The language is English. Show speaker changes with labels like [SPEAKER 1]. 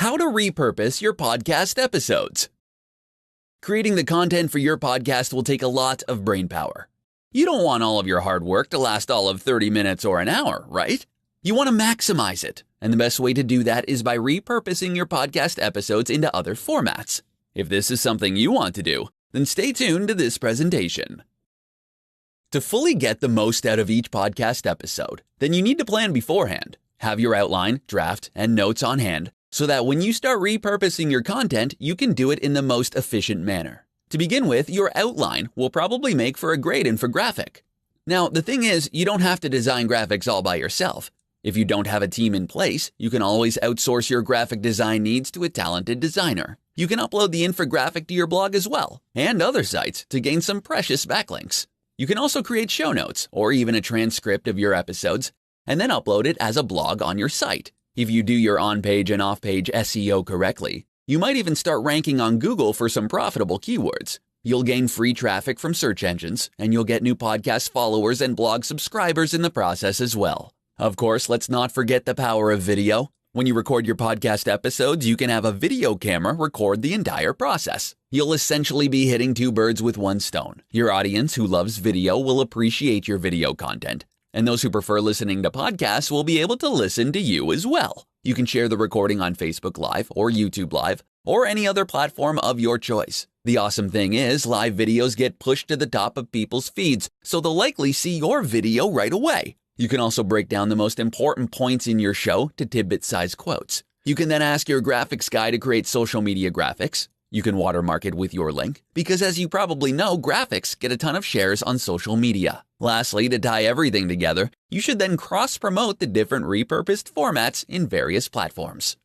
[SPEAKER 1] How to repurpose your podcast episodes. Creating the content for your podcast will take a lot of brain power. You don't want all of your hard work to last all of 30 minutes or an hour, right? You want to maximize it, and the best way to do that is by repurposing your podcast episodes into other formats. If this is something you want to do, then stay tuned to this presentation. To fully get the most out of each podcast episode, then you need to plan beforehand. Have your outline, draft, and notes on hand so that when you start repurposing your content, you can do it in the most efficient manner. To begin with, your outline will probably make for a great infographic. Now, the thing is, you don't have to design graphics all by yourself. If you don't have a team in place, you can always outsource your graphic design needs to a talented designer. You can upload the infographic to your blog as well, and other sites to gain some precious backlinks. You can also create show notes or even a transcript of your episodes and then upload it as a blog on your site. If you do your on-page and off-page SEO correctly, you might even start ranking on Google for some profitable keywords. You'll gain free traffic from search engines, and you'll get new podcast followers and blog subscribers in the process as well. Of course, let's not forget the power of video. When you record your podcast episodes, you can have a video camera record the entire process. You'll essentially be hitting two birds with one stone. Your audience who loves video will appreciate your video content, and those who prefer listening to podcasts will be able to listen to you as well. You can share the recording on Facebook Live or YouTube Live or any other platform of your choice. The awesome thing is, live videos get pushed to the top of people's feeds, so they'll likely see your video right away. You can also break down the most important points in your show to tidbit-sized quotes. You can then ask your graphics guy to create social media graphics. You can watermark it with your link, because as you probably know, graphics get a ton of shares on social media. Lastly, to tie everything together, you should then cross-promote the different repurposed formats in various platforms.